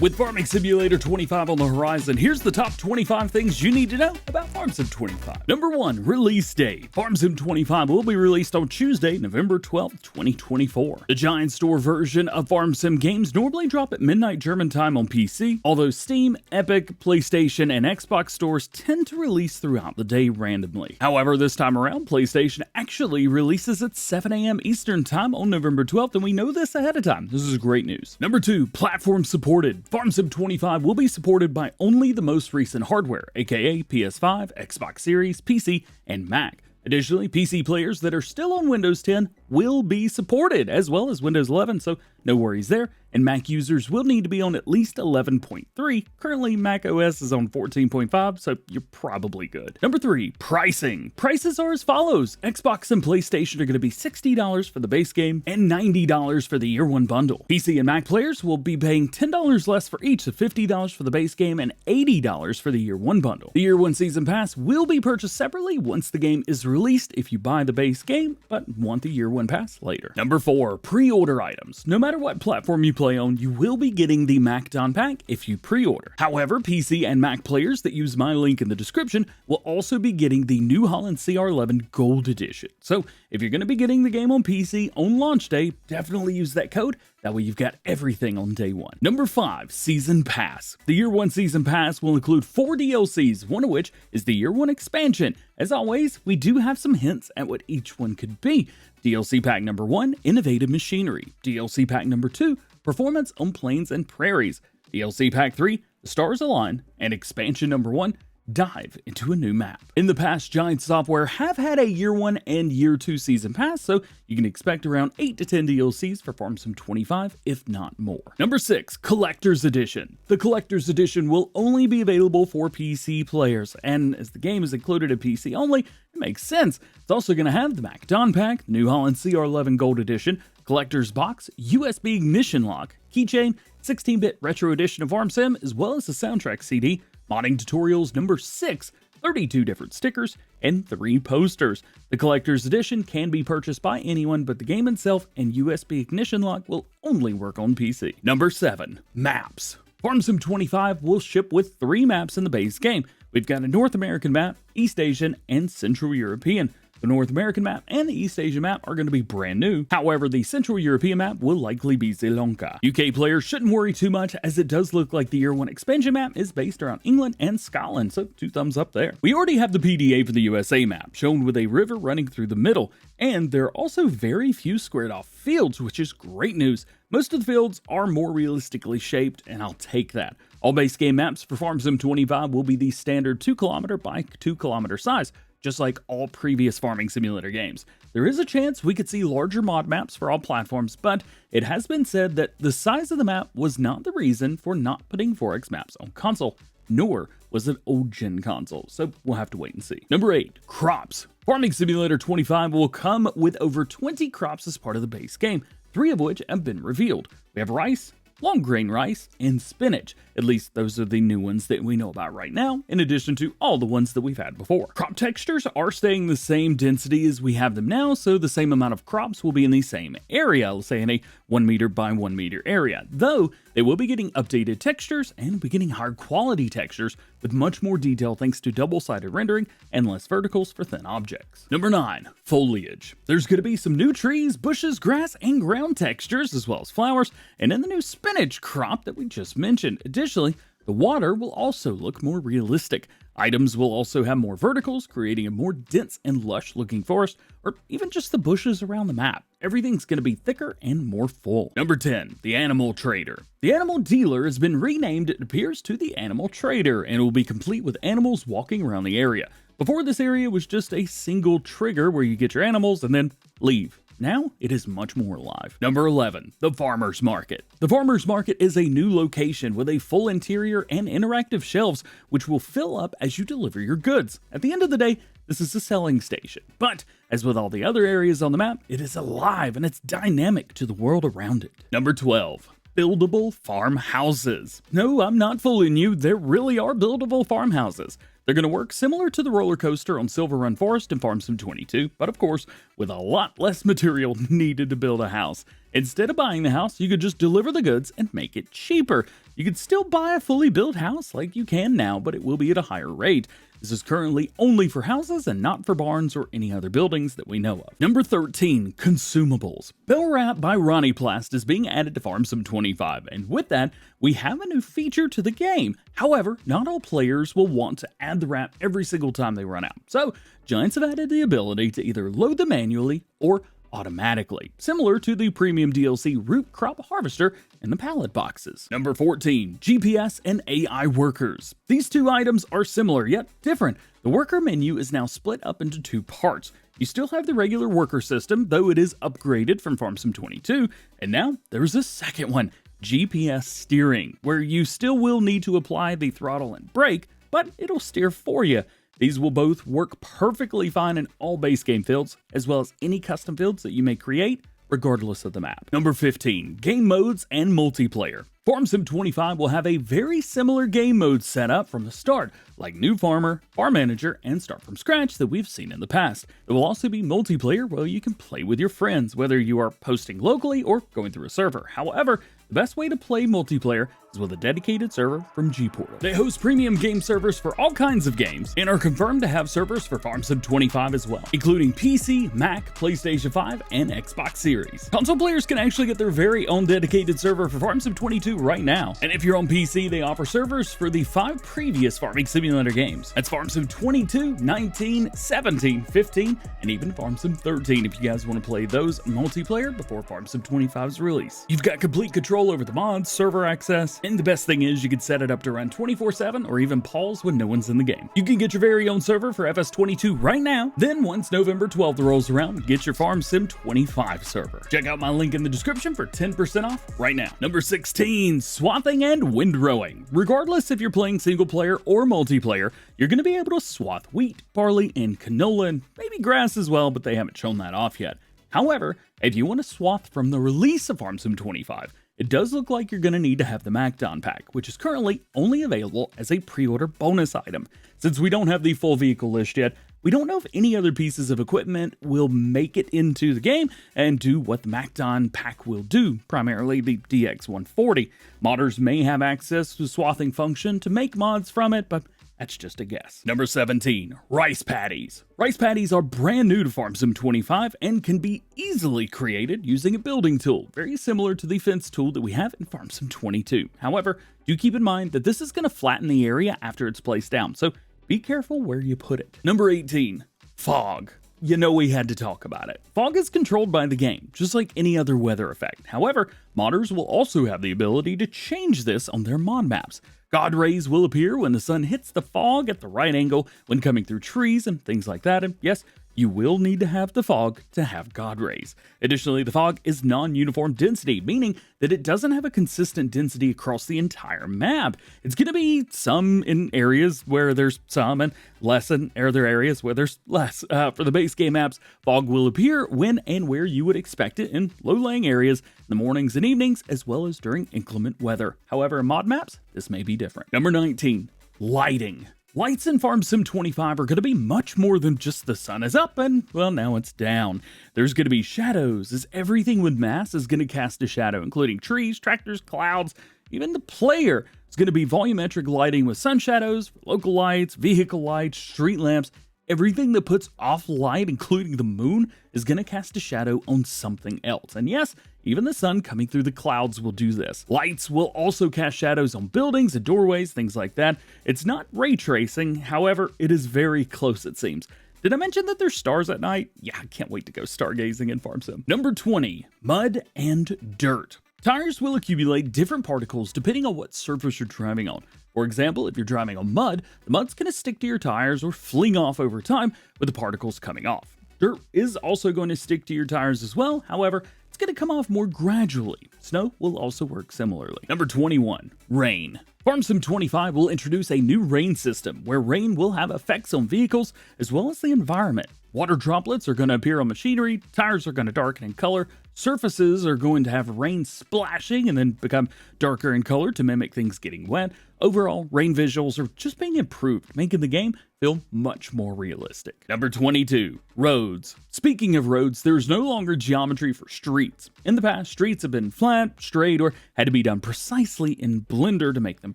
With Farming Simulator 25 on the horizon, here's the top 25 things you need to know about Farm Sim 25. Number 1. Release date. Farm Sim 25 will be released on Tuesday, November 12, 2024. The Giant Store version of Farm Sim games normally drop at midnight German time on PC, although Steam, Epic, PlayStation, and Xbox stores tend to release throughout the day randomly. However, this time around, PlayStation actually releases at 7 a.m. Eastern time on November 12th, and we know this ahead of time. This is great news. Number 2. Platform supported. Farm Sim 25 will be supported by only the most recent hardware, aka PS5, Xbox Series, PC, and Mac. Additionally, PC players that are still on Windows 10 will be supported, as well as Windows 11, so no worries there. And Mac users will need to be on at least 11.3. Currently, Mac OS is on 14.5, so you're probably good. Number 3, pricing. Prices are as follows. Xbox and PlayStation are going to be $60 for the base game and $90 for the year 1 bundle. PC and Mac players will be paying $10 less for each, so $50 for the base game and $80 for the year 1 bundle. The year 1 season pass will be purchased separately once the game is released if you buy the base game, but want the year 1 pass later. Number 4, pre-order items. No matter what platform you play on, you will be getting the MacDon pack if you pre-order. However, PC and Mac players that use my link in the description will also be getting the New Holland CR11 Gold Edition. So if you're going to be getting the game on PC on launch day, definitely use that code. That way you've got everything on day 1. Number 5, Season Pass. The Year 1 Season Pass will include 4 DLCs, one of which is the Year 1 expansion. As always, we do have some hints at what each one could be. DLC Pack number 1, Innovative Machinery. DLC Pack number 2, Performance on Plains and Prairies. DLC Pack 3, The Stars Align. And Expansion number 1, Dive into a new map. In the past, Giant Software have had a Year 1 and Year 2 Season Pass, so you can expect around 8 to 10 DLCs for Farm Sim 25, if not more. Number 6, Collector's Edition. The Collector's Edition will only be available for PC players, and as the game is included in PC only, it makes sense. It's also going to have the MacDon Pack, New Holland CR11 Gold Edition, Collector's Box, USB Ignition Lock, Keychain, 16-bit Retro Edition of Farm Sim, as well as a soundtrack CD, modding tutorials number 6, 32 different stickers, and 3 posters. The Collector's Edition can be purchased by anyone, but the game itself and USB Ignition Lock will only work on PC. Number 7, Maps. Farm Sim 25 will ship with 3 maps in the base game. We've got a North American map, East Asian, and Central European. The North American map and the East Asian map are going to be brand new. However, the Central European map will likely be Sri Lanka. UK players shouldn't worry too much, as it does look like the Year 1 expansion map is based around England and Scotland, so 2 thumbs up there. We already have the PDA for the USA map, shown with a river running through the middle, and there are also very few squared off fields, which is great news. Most of the fields are more realistically shaped, and I'll take that. All base game maps for Farm Sim 25 will be the standard 2 km by 2 km size, just like all previous Farming Simulator games. There is a chance we could see larger mod maps for all platforms, but it has been said that the size of the map was not the reason for not putting 4X maps on console, nor was it old-gen console, so we'll have to wait and see. Number 8, crops. Farming Simulator 25 will come with over 20 crops as part of the base game, 3 of which have been revealed. We have rice, long grain rice, and spinach. At least those are the new ones that we know about right now, in addition to all the ones that we've had before. Crop textures are staying the same density as we have them now, so the same amount of crops will be in the same area, let's say in a 1 meter by 1 meter area, though they will be getting updated textures and be getting higher quality textures with much more detail thanks to double-sided rendering and less verticals for thin objects. Number 9, foliage. There's going to be some new trees, bushes, grass, and ground textures, as well as flowers, and in the new spinach crop that we just mentioned. Additionally, the water will also look more realistic. Items will also have more verticals, creating a more dense and lush looking forest, or even just the bushes around the map. Everything's going to be thicker and more full. Number 10, the Animal Trader. The Animal Dealer has been renamed, it appears, to the Animal Trader, and will be complete with animals walking around the area. Before, this area was just a single trigger where you get your animals and then leave. Now, it is much more alive. Number 11, the Farmer's Market. The Farmer's Market is a new location with a full interior and interactive shelves, which will fill up as you deliver your goods. At the end of the day, this is a selling station. But, as with all the other areas on the map, it is alive and it's dynamic to the world around it. Number 12, buildable farmhouses. No, I'm not fooling you, there really are buildable farmhouses. They're going to work similar to the roller coaster on Silver Run Forest and Farm Sim 22, but of course, with a lot less material needed to build a house. Instead of buying the house, you could just deliver the goods and make it cheaper. You could still buy a fully built house like you can now, but it will be at a higher rate. This is currently only for houses and not for barns or any other buildings that we know of. Number 13, Consumables. Bell Wrap by Ronnie Plast is being added to Farm Sim 25, and with that, we have a new feature to the game. However, not all players will want to add the wrap every single time they run out. So, Giants have added the ability to either load them manually or automatically, similar to the premium DLC Root Crop Harvester in the pallet boxes. Number 14, GPS and AI Workers. These two items are similar yet different. The worker menu is now split up into two parts. You still have the regular worker system, though it is upgraded from Farm Sim 22, and now there's a second one, GPS steering, where you still will need to apply the throttle and brake, but it'll steer for you. These will both work perfectly fine in all base game fields, as well as any custom fields that you may create, regardless of the map. Number 15, Game Modes and Multiplayer. Farm Sim 25 will have a very similar game mode set up from the start, like New Farmer, Farm Manager, and Start From Scratch that we've seen in the past. There will also be multiplayer where you can play with your friends, whether you are posting locally or going through a server. However, the best way to play multiplayer is with a dedicated server from G-Portal. They host premium game servers for all kinds of games and are confirmed to have servers for Farm Sim 25 as well, including PC, Mac, PlayStation 5, and Xbox Series. Console players can actually get their very own dedicated server for Farm Sim 22 right now. And if you're on PC, they offer servers for the 5 previous Farming Simulator games. That's Farm Sim 22, 19, 17, 15, and even Farm Sim 13 if you guys want to play those multiplayer before Farm Sim 25's release. You've got complete control over the mods, server access, and the best thing is you can set it up to run 24/7 or even pause when no one's in the game. You can get your very own server for FS22 right now. Then once November 12th rolls around, get your Farm Sim 25 server. Check out my link in the description for 10% off right now. Number 16, Swathing and Windrowing. Regardless if you're playing single player or multiplayer, you're going to be able to swath wheat, barley, and canola, and maybe grass as well, but they haven't shown that off yet. However, if you want to swath from the release of Farm Sim 25, it does look like you're going to need to have the Macdon pack, which is currently only available as a pre-order bonus item. Since we don't have the full vehicle list yet, we don't know if any other pieces of equipment will make it into the game and do what the Macdon pack will do, primarily the DX140. Modders may have access to the swathing function to make mods from it, but that's just a guess. Number 17, Rice Paddies. Rice Paddies are brand new to Farm Sim 25 and can be easily created using a building tool, very similar to the fence tool that we have in Farm Sim 22. However, do keep in mind that this is going to flatten the area after it's placed down, so be careful where you put it. Number 18, Fog. You know we had to talk about it. Fog is controlled by the game, just like any other weather effect. However, modders will also have the ability to change this on their mod maps. God rays will appear when the sun hits the fog at the right angle when coming through trees and things like that, and yes, you will need to have the fog to have God rays. Additionally, the fog is non-uniform density, meaning that it doesn't have a consistent density across the entire map. It's going to be some in areas where there's some and less in other areas where there's less. For the base game maps, fog will appear when and where you would expect it in low-lying areas in the mornings and evenings, as well as during inclement weather. However, in mod maps, this may be different. Number 19, Lighting. Lights in Farm Sim 25 are going to be much more than just the sun is up and, well, now it's down. There's going to be shadows, as everything with mass is going to cast a shadow, including trees, tractors, clouds, even the player. It's going to be volumetric lighting with sun shadows, local lights, vehicle lights, street lamps. Everything that puts off light, including the moon, is going to cast a shadow on something else. And yes, even the sun coming through the clouds will do this. Lights will also cast shadows on buildings and doorways, things like that. It's not ray tracing, however, it is very close it seems. Did I mention that there's stars at night? Yeah, I can't wait to go stargazing in Farm Sim. Number 20, Mud and Dirt. Tires will accumulate different particles depending on what surface you're driving on. For example, if you're driving on mud, the mud's going to stick to your tires or fling off over time with the particles coming off. Dirt is also going to stick to your tires as well, however, it's going to come off more gradually. Snow will also work similarly. Number 21, Rain. Farm Sim 25 will introduce a new rain system where rain will have effects on vehicles as well as the environment. Water droplets are going to appear on machinery, tires are going to darken in color, surfaces are going to have rain splashing and then become darker in color to mimic things getting wet. Overall, rain visuals are just being improved, making the game feel much more realistic. Number 22, roads. Speaking of roads, there's no longer geometry for streets. In the past, streets have been flat, straight, or had to be done precisely in Blender to make them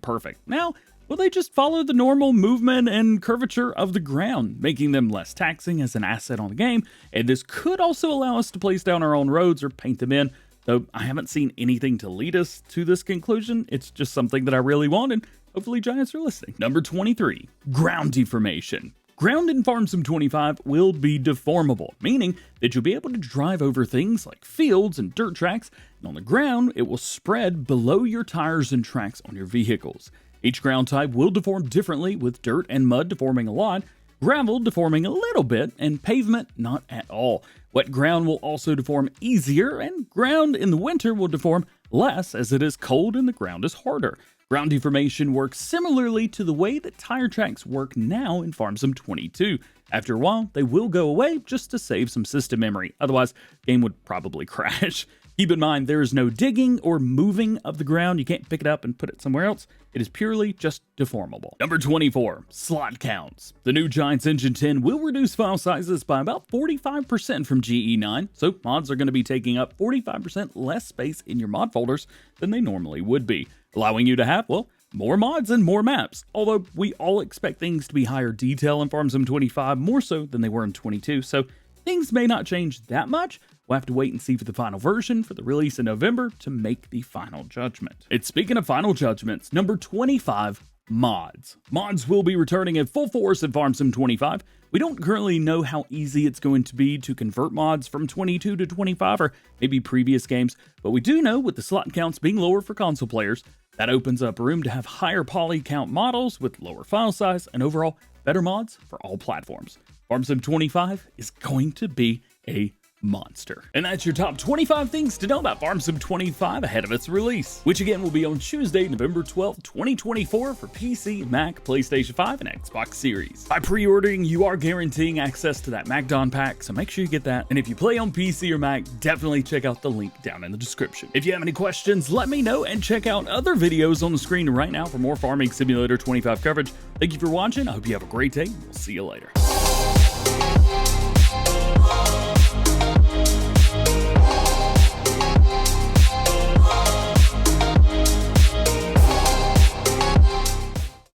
perfect. Now, well, they just follow the normal movement and curvature of the ground, making them less taxing as an asset on the game, and this could also allow us to place down our own roads or paint them in, though I haven't seen anything to lead us to this conclusion. It's just something that I really want, and hopefully Giants are listening. Number 23, ground deformation. Ground in Farm Sim 25 will be deformable, meaning that you'll be able to drive over things like fields and dirt tracks, and on the ground, it will spread below your tires and tracks on your vehicles. Each ground type will deform differently, with dirt and mud deforming a lot, gravel deforming a little bit, and pavement not at all. Wet ground will also deform easier, and ground in the winter will deform less as it is cold and the ground is harder. Ground deformation works similarly to the way that tire tracks work now in Farm Sim 22. After a while, they will go away just to save some system memory, otherwise the game would probably crash. Keep in mind, there is no digging or moving of the ground. You can't pick it up and put it somewhere else. It is purely just deformable. Number 24, slot counts. The new Giants Engine 10 will reduce file sizes by about 45% from GE9, so mods are going to be taking up 45% less space in your mod folders than they normally would be, allowing you to have, well, more mods and more maps. Although we all expect things to be higher detail in Farm Sim 25, more so than they were in 22, so things may not change that much. We'll have to wait and see for the final version for the release in November to make the final judgment. And speaking of final judgments, number 25, mods. Mods will be returning in full force in Farm Sim 25. We don't currently know how easy it's going to be to convert mods from 22 to 25 or maybe previous games, but we do know with the slot counts being lower for console players, that opens up room to have higher poly count models with lower file size and overall better mods for all platforms. Farm Sim 25 is going to be a monster. And that's your top 25 things to know about Farm Sim 25 ahead of its release, which again will be on Tuesday, November 12th, 2024 for PC, Mac, PlayStation 5, and Xbox Series. By pre-ordering, you are guaranteeing access to that MacDon pack, so make sure you get that. And if you play on PC or Mac, definitely check out the link down in the description. If you have any questions, let me know, and check out other videos on the screen right now for more Farming Simulator 25 coverage. Thank you for watching. I hope you have a great day. We'll see you later.